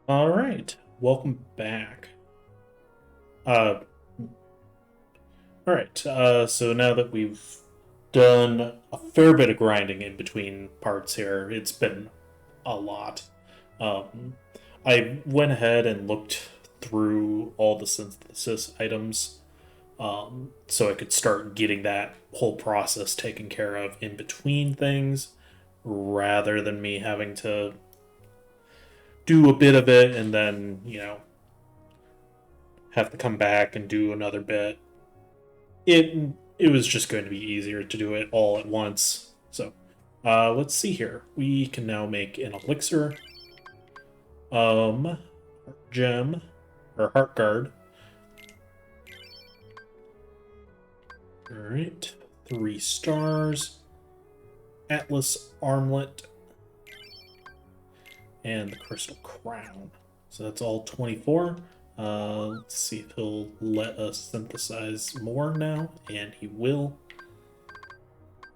All right, welcome back. Uh, all right. So now that we've done a fair bit of grinding in between parts here, it's been a lot. Um, I went ahead and looked through all the synthesis items, so I could start getting that whole process taken care of in between things, rather than me having to do a bit of it and then have to come back and do another bit. It was just going to be easier to do it all at once. So let's see here. We can now make an elixir, gem, or heart guard. All right, 3 stars, Atlas armlet, and the crystal crown. So that's all 24. Let's see if he'll let us synthesize more now, and he will.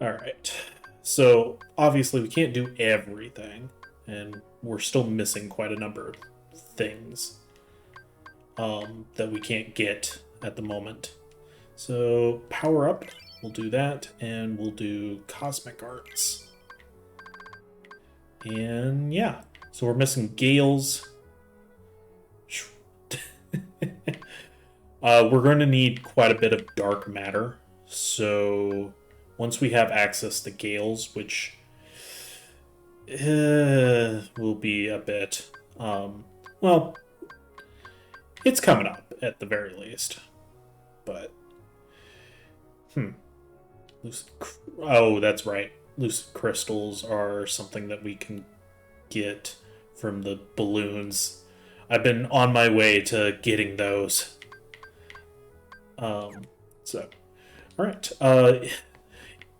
All right. So obviously we can't do everything, and we're still missing quite a number of things that we can't get at the moment. So power up, we'll do that, and we'll do cosmic arts. And yeah, so we're missing Gales. We're going to need quite a bit of dark matter. So once we have access to Gales, which will be a bit, well, it's coming up at the very least. But, hmm. Lucid, oh, that's right. Lucid crystals are something that we can get from the balloons. I've been on my way to getting those. So, all right.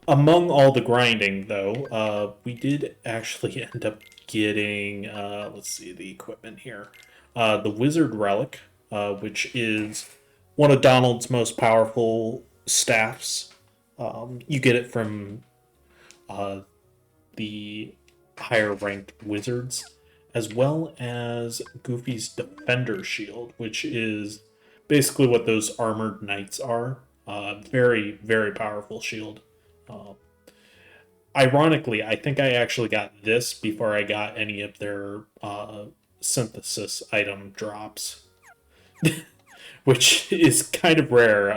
Among all the grinding, though, we did actually end up getting, let's see, the equipment here. The Wizard Relic, which is one of Donald's most powerful staffs. You get it from uh, the higher ranked wizards, as well as Goofy's Defender Shield, which is basically what those armored knights are. Very, very powerful shield. Uh, Ironically, I think I actually got this before I got any of their synthesis item drops, which is kind of rare.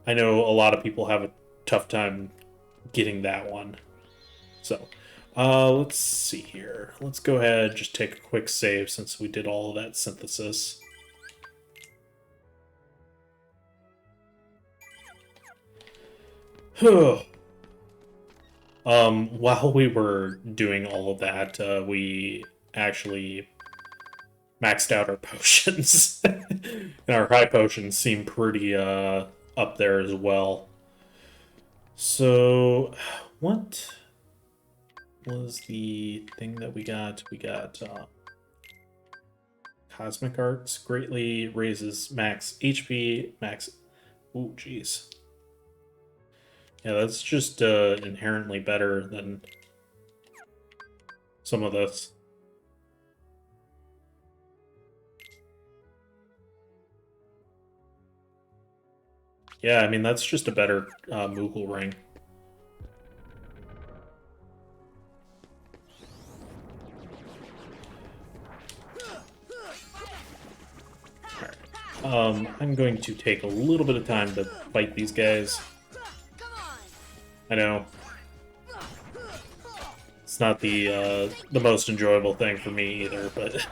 I know a lot of people have a tough time getting that one. So, let's see here. Let's go ahead and just take a quick save since we did all of that synthesis. While we were doing all of that, we actually maxed out our potions. And our high potions seem pretty up there as well. So, what was the thing that we got? We got Cosmic Arts. Greatly raises max HP, max... Ooh, jeez. Yeah, that's just inherently better than some of this. Yeah, I mean, that's just a better Moogle ring. I'm going to take a little bit of time to fight these guys. I know. It's not the most enjoyable thing for me either, but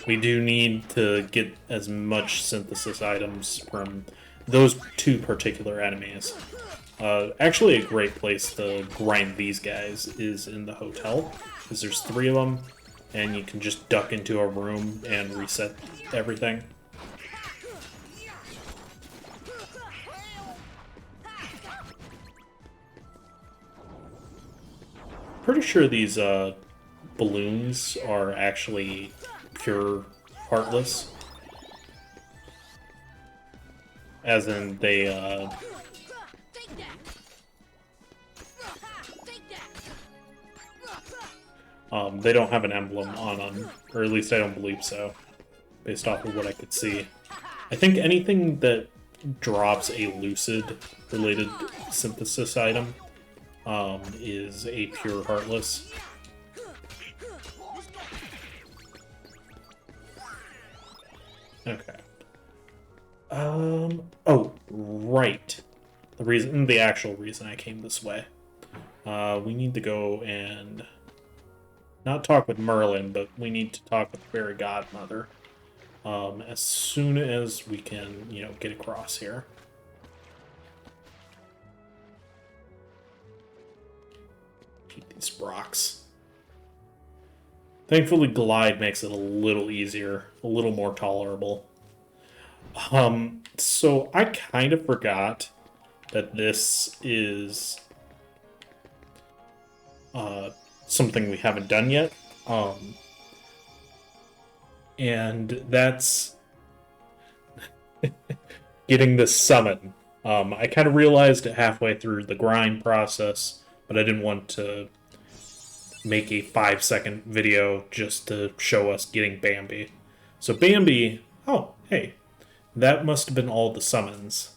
we do need to get as much synthesis items from those two particular enemies. Actually, a great place to grind these guys is in the hotel, because there's 3 of them, and you can just duck into a room and reset everything. Pretty sure these balloons are actually pure heartless. As in, they, They don't have an emblem on them, or at least I don't believe so, based off of what I could see. I think anything that drops a Lucid-related synthesis item is a pure Heartless. Okay. Oh, right. The actual reason I came this way. We need to go and not talk with Merlin, but we need to talk with the Fairy Godmother. As soon as we can, get across here. Keep these rocks. Thankfully, Glide makes it a little easier, a little more tolerable. So I kind of forgot that this is something we haven't done yet. And that's getting this summon. I kind of realized it halfway through the grind process, but I didn't want to make a 5-second video just to show us getting Bambi. So Bambi, oh, hey, that must have been all the summons.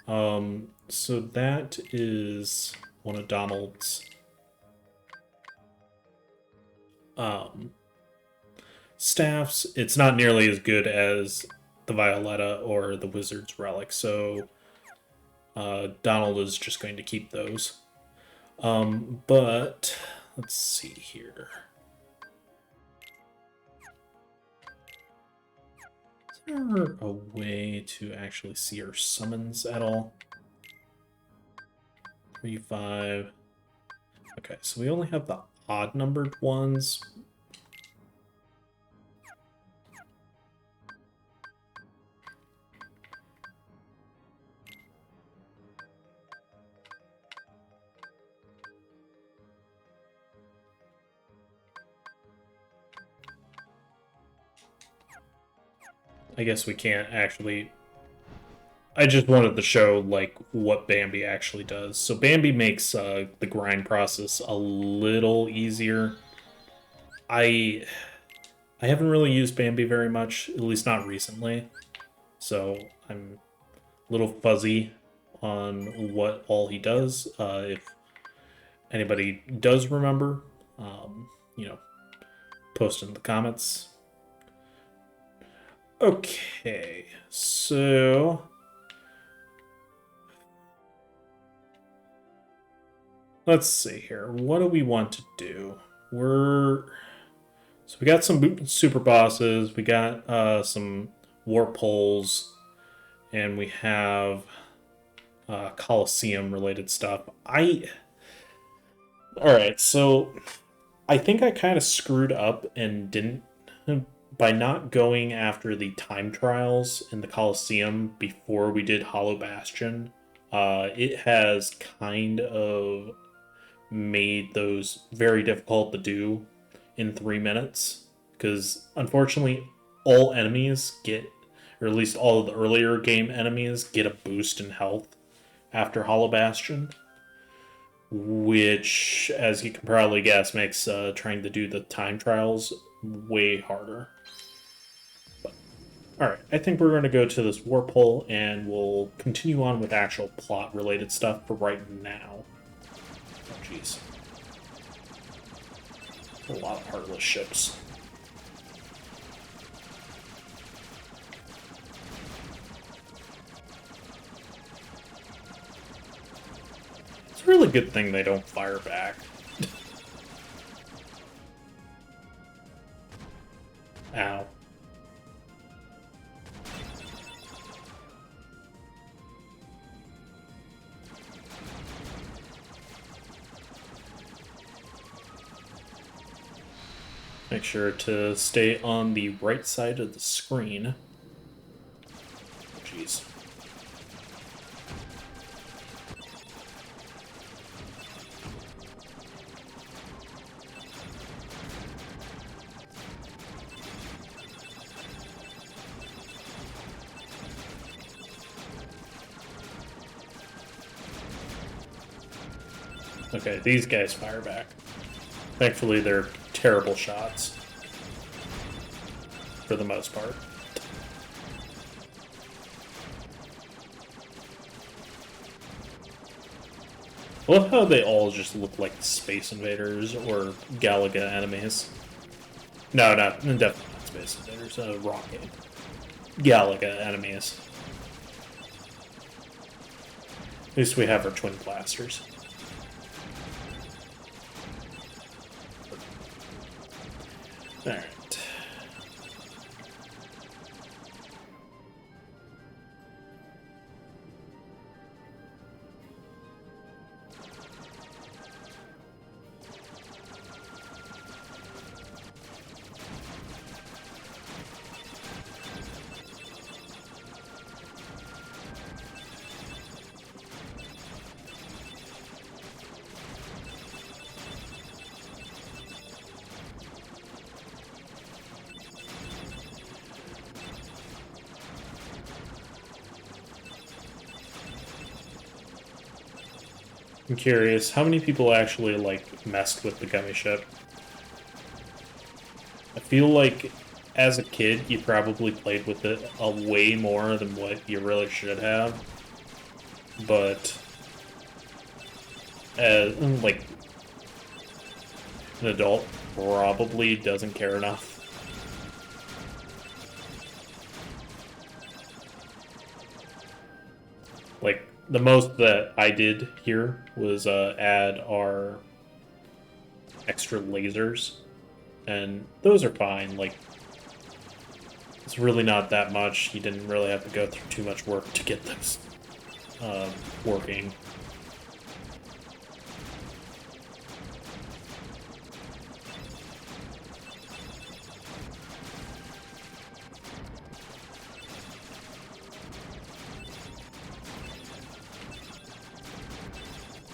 So that is one of Donald's staffs. It's not nearly as good as the Violetta or the Wizard's Relic, so Donald is just going to keep those. But let's see here. Is there a way to actually see our summons at all? 3, 5. Okay, so we only have the odd numbered ones. I guess we can't actually... I just wanted to show, what Bambi actually does. So Bambi makes the grind process a little easier. I haven't really used Bambi very much, at least not recently. So I'm a little fuzzy on what all he does. If anybody does remember, post in the comments. Okay, so let's see here. What do we want to do? So we got some super bosses, we got some warp holes, and we have Colosseum related stuff. Alright, so I think I kind of screwed up and didn't... By not going after the time trials in the Colosseum before we did Hollow Bastion, it has kind of made those very difficult to do in 3 minutes. Because, unfortunately, all enemies get, or at least all of the earlier game enemies, get a boost in health after Hollow Bastion. Which, as you can probably guess, makes trying to do the time trials way harder. Alright, I think we're going to go to this warp hole, and we'll continue on with actual plot-related stuff for right now. Oh, jeez. A lot of Heartless ships. It's a really good thing they don't fire back. Ow. Make sure to stay on the right side of the screen. Jeez. Okay, these guys fire back. Thankfully, they're terrible shots. For the most part. I love how they all just look like Space Invaders or Galaga enemies. No, definitely not Space Invaders, Rocket. Galaga enemies. At least we have our twin blasters. Alright. I'm curious, how many people actually, like, messed with the gummy ship? I feel like, as a kid, you probably played with it a way more than what you really should have. But, as, like, an adult probably doesn't care enough. Like, the most that I did here was add our extra lasers, and those are fine. Like, it's really not that much. You didn't really have to go through too much work to get those working.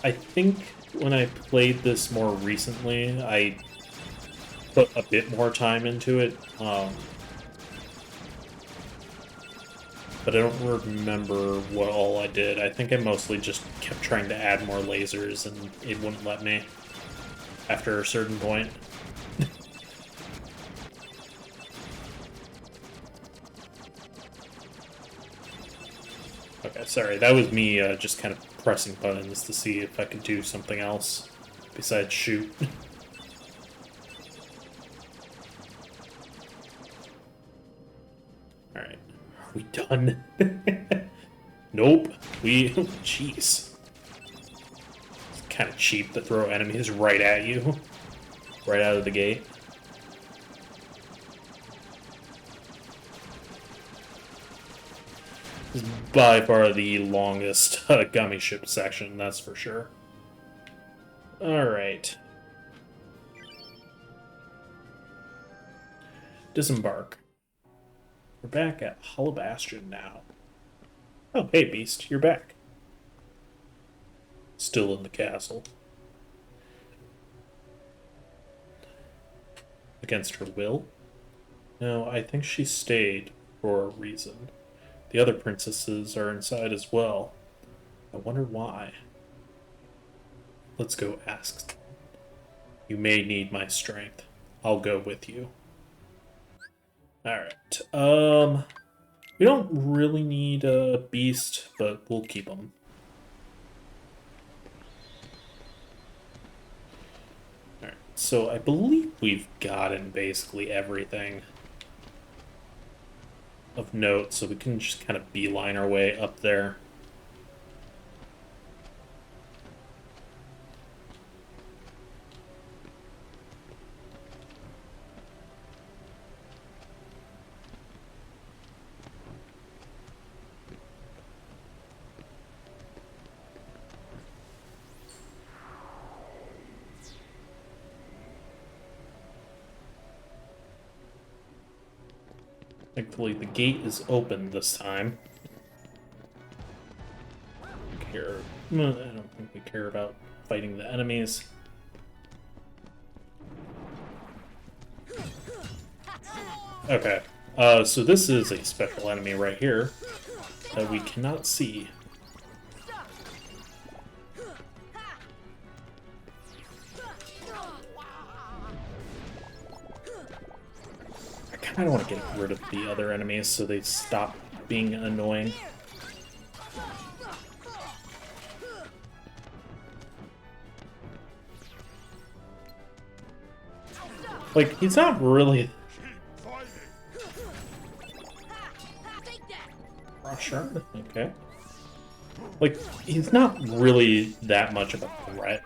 I think when I played this more recently, I put a bit more time into it, but I don't remember what all I did. I think I mostly just kept trying to add more lasers, and it wouldn't let me after a certain point. Okay, sorry, that was me just kind of pressing buttons to see if I could do something else besides shoot. Alright, are we done? Nope, jeez. It's kind of cheap to throw enemies right at you, right out of the gate. This is by far the longest gummy ship section, that's for sure. Alright. Disembark. We're back at Bastion now. Oh, hey, Beast, you're back. Still in the castle. Against her will? No, I think she stayed for a reason. The other princesses are inside as well. I wonder why. Let's go ask. You may need my strength. I'll go with you. Alright, we don't really need a beast, but we'll keep them. Alright, so I believe we've gotten basically everything of note, so we can just kind of beeline our way up there. Thankfully, the gate is open this time. I don't think we care about fighting the enemies. Okay, so this is a special enemy right here that we cannot see. kind of want to get rid of the other enemies so they stop being annoying. Like, he's not really... Sure, okay. Like, he's not really that much of a threat.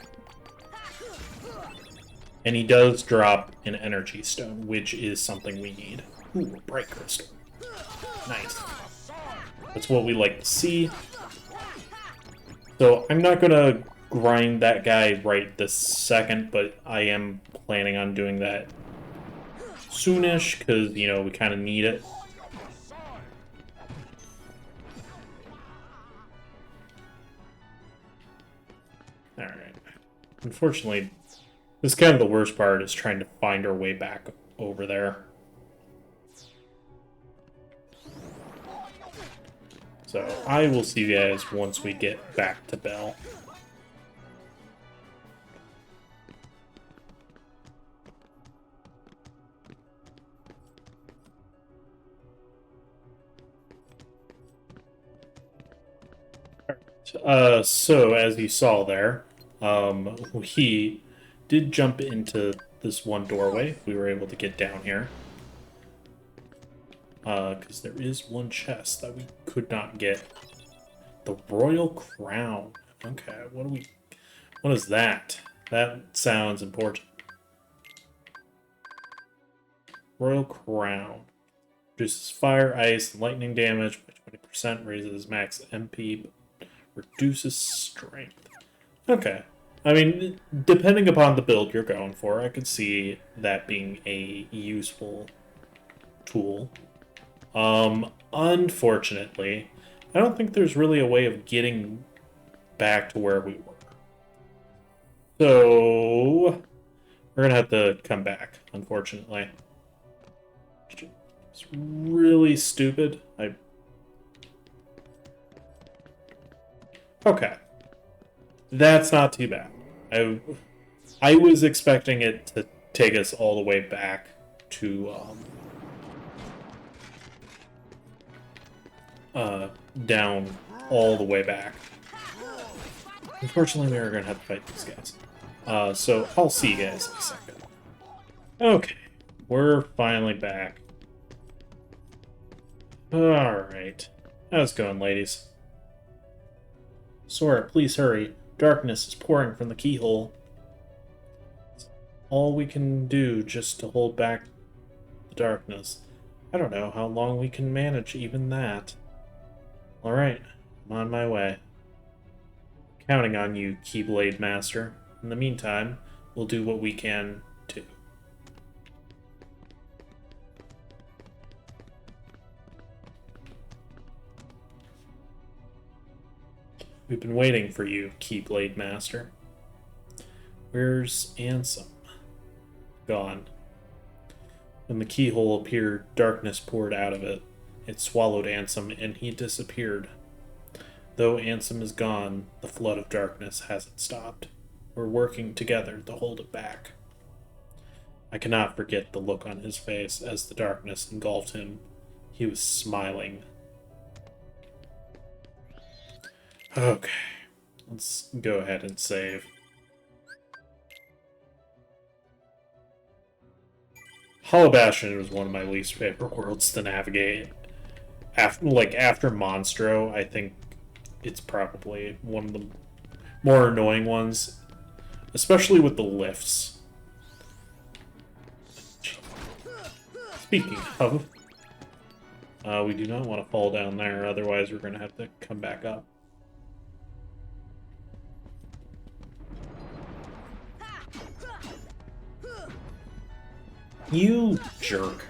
And he does drop an energy stone, which is something we need. Ooh, a bright crystal. Nice. That's what we like to see. So, I'm not gonna grind that guy right this second, but I am planning on doing that soonish, because, you know, we kind of need it. Alright. Unfortunately, this is kind of the worst part, is trying to find our way back over there. So, I will see you guys once we get back to Bell. So as you saw there, we did jump into this one doorway. We were able to get down here. Because there is one chest that we could not get. The Royal Crown. Okay, what is that? That sounds important. Royal Crown. Reduces fire, ice, and lightning damage by 20%, raises max MP, reduces strength. Okay. I mean, depending upon the build you're going for, I could see that being a useful tool. Unfortunately, I don't think there's really a way of getting back to where we were. So, we're gonna have to come back, unfortunately. It's really stupid. Okay. That's not too bad. I was expecting it to take us all the way back to, down all the way back. Unfortunately, we are going to have to fight these guys. So I'll see you guys in a second. Okay. We're finally back. Alright. How's it going, ladies? Sora, please hurry. Darkness is pouring from the keyhole. It's all we can do just to hold back the darkness. I don't know how long we can manage even that. Alright, I'm on my way. Counting on you, Keyblade Master. In the meantime, we'll do what we can too. We've been waiting for you, Keyblade Master. Where's Ansem? Gone. When the keyhole appeared, darkness poured out of it. It swallowed Ansem, and he disappeared. Though Ansem is gone, the flood of darkness hasn't stopped. We're working together to hold it back. I cannot forget the look on his face as the darkness engulfed him. He was smiling. Okay, let's go ahead and save. Hollow Bastion was one of my least favorite worlds to navigate. After Monstro, I think it's probably one of the more annoying ones, especially with the lifts. Speaking of, we do not want to fall down there, otherwise we're going to have to come back up. You jerk.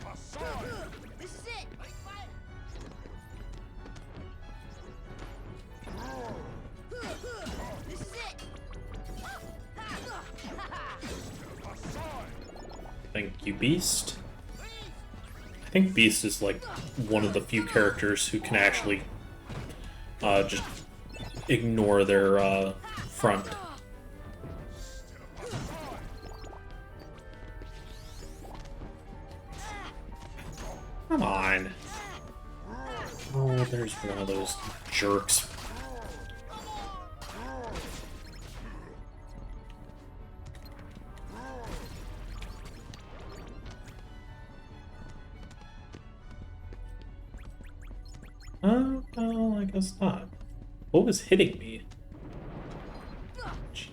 Thank you, Beast. I think Beast is like one of the few characters who can actually just ignore their front. Come on. Oh, there's one of those jerks. Well, I guess not. What was hitting me? Jeez.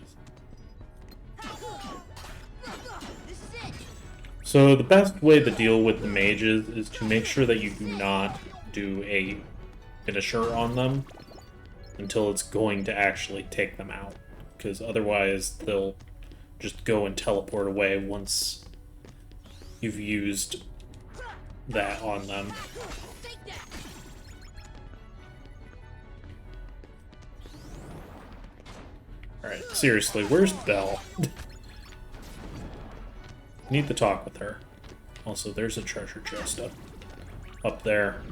So the best way to deal with the mages is to make sure that you do not do a finisher on them until it's going to actually take them out. Because otherwise they'll just go and teleport away once you've used that on them. Alright, seriously, where's Belle? Need to talk with her. Also, there's a treasure chest up there.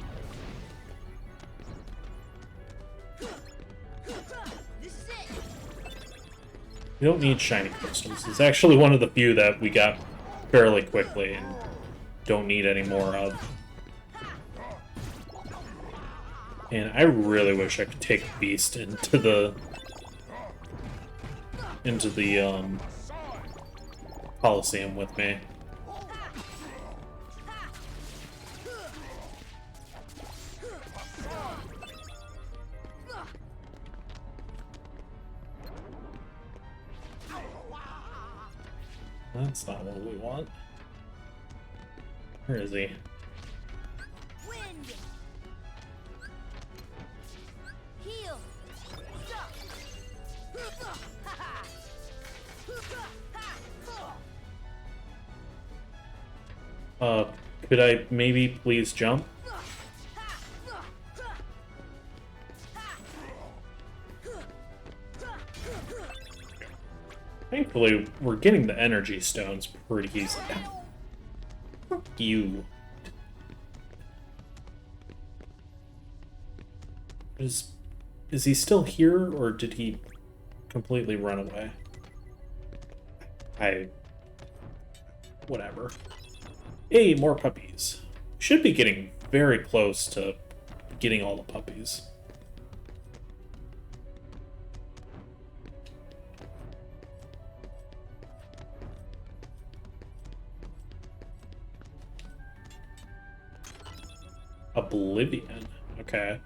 We don't need shiny crystals. It's actually one of the few that we got fairly quickly and don't need any more of. And I really wish I could take Beast into the Coliseum with me. That's not what we want. Where is he? Wind. Heal. Could I maybe please jump? Thankfully, we're getting the energy stones pretty easily. Fuck you. Is he still here, or did he completely run away? Whatever. Hey, more puppies. Should be getting very close to getting all the puppies. Oblivion. Okay.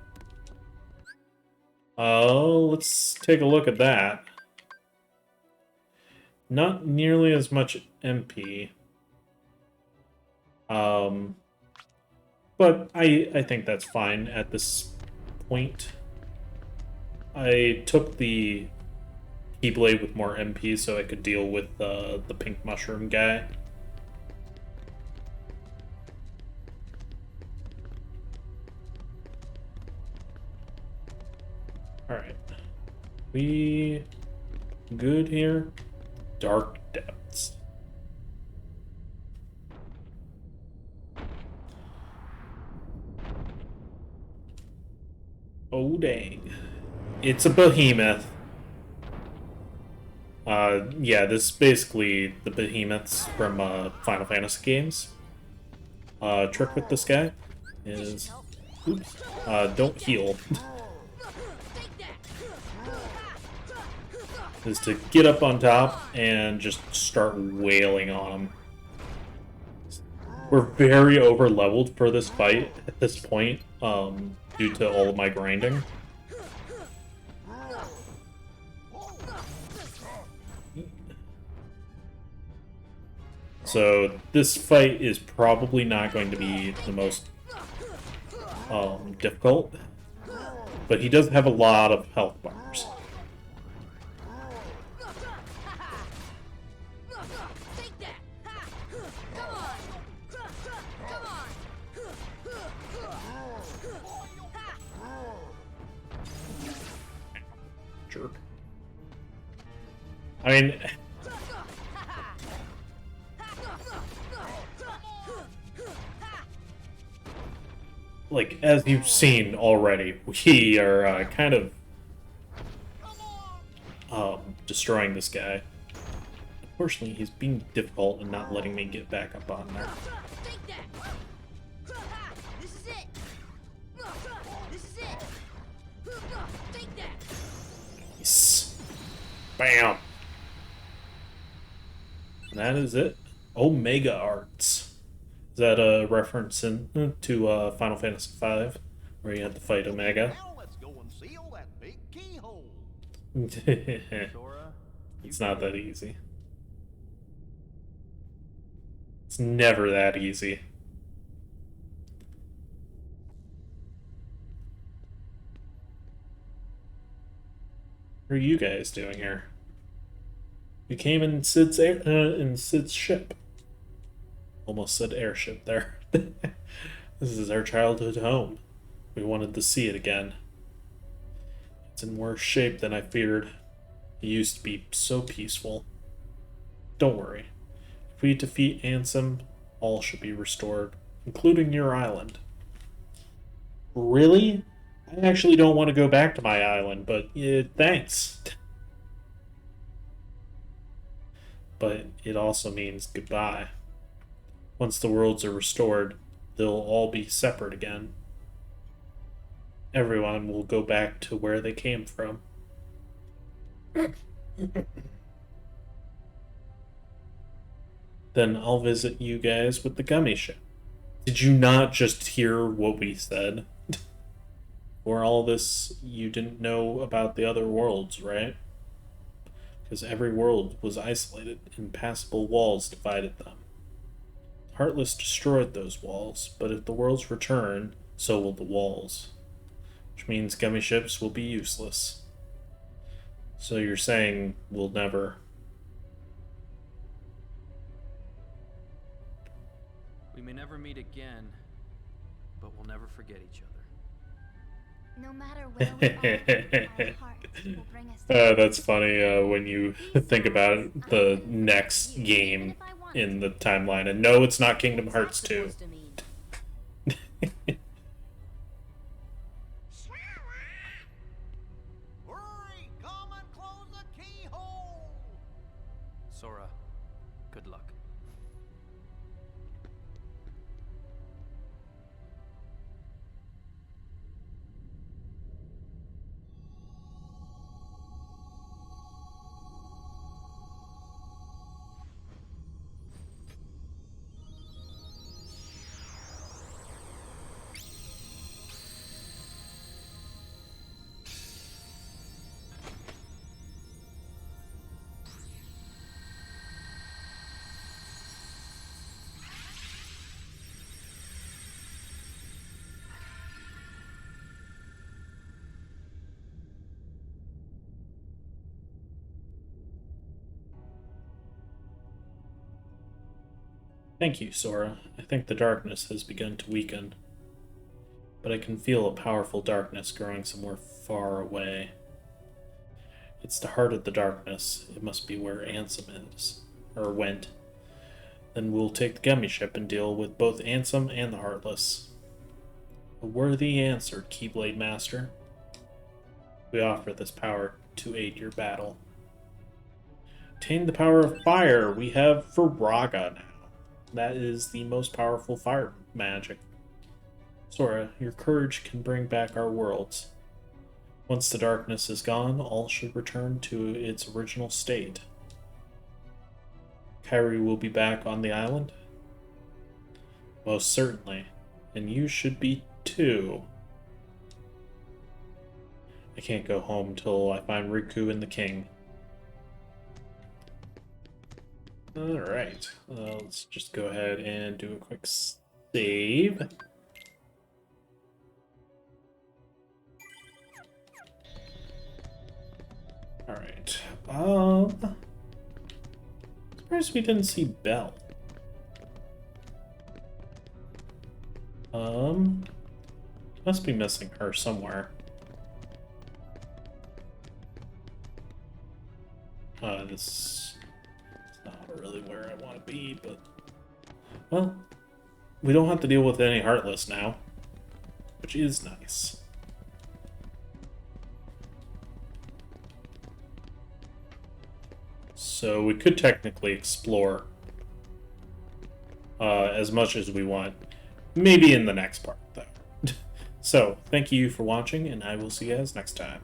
Let's take a look at that. Not nearly as much MP. But I think that's fine at this point. I took the Keyblade with more MP so I could deal with the pink mushroom guy. Alright. We good here? Dark depths. Oh dang. It's a behemoth. Yeah, this is basically the behemoths from Final Fantasy games. Trick with this guy is... Oops. Don't heal. Is to get up on top and just start wailing on him. We're very over leveled for this fight at this point, due to all of my grinding. So this fight is probably not going to be the most difficult, but he does have a lot of health bars. Jerk. I mean, like, as you've seen already, we are kind of destroying this guy. Unfortunately, he's being difficult and not letting me get back up on there. Bam! And that is it. Omega Arts. Is that a reference to Final Fantasy V, where you had to fight Omega? Now let's go and seal that big keyhole. Sora, It's not that easy. It's never that easy. What are you guys doing here? You came in Sid's ship. Almost said airship there. This is our childhood home. We wanted to see it again. It's in worse shape than I feared. It used to be so peaceful. Don't worry. If we defeat Ansem, all should be restored, including your island. Really? I actually don't want to go back to my island, but thanks. But it also means goodbye. Once the worlds are restored, they'll all be separate again. Everyone will go back to where they came from. Then I'll visit you guys with the gummy ship. Did you not just hear what we said? For all this, you didn't know about the other worlds, right? Because every world was isolated, impassable walls divided them. Heartless destroyed those walls, but if the worlds return, so will the walls. Which means gummy ships will be useless. So you're saying we'll never... We may never meet again, but we'll never forget each other. No matter where we are, our hearts will bring us together. That's funny when you think about the next game in the timeline. And no, it's not Kingdom Hearts 2. Hurry! Come and close the keyhole. Sora, good luck. Thank you, Sora. I think the darkness has begun to weaken. But I can feel a powerful darkness growing somewhere far away. It's the heart of the darkness. It must be where Ansem is. Or went. Then we'll take the gummy ship and deal with both Ansem and the Heartless. A worthy answer, Keyblade Master. We offer this power to aid your battle. Obtain the power of fire. We have Viraga now. That is the most powerful fire magic. Sora, your courage can bring back our worlds. Once the darkness is gone, all should return to its original state. Kairi will be back on the island? Most certainly. And you should be too. I can't go home till I find Riku and the king. Alright, let's just go ahead and do a quick save. Alright, surprised we didn't see Belle. Must be missing her somewhere. This is not really where I want to be, but... Well, we don't have to deal with any Heartless now, which is nice. So we could technically explore as much as we want. Maybe in the next part, though. So, thank you for watching, and I will see you guys next time.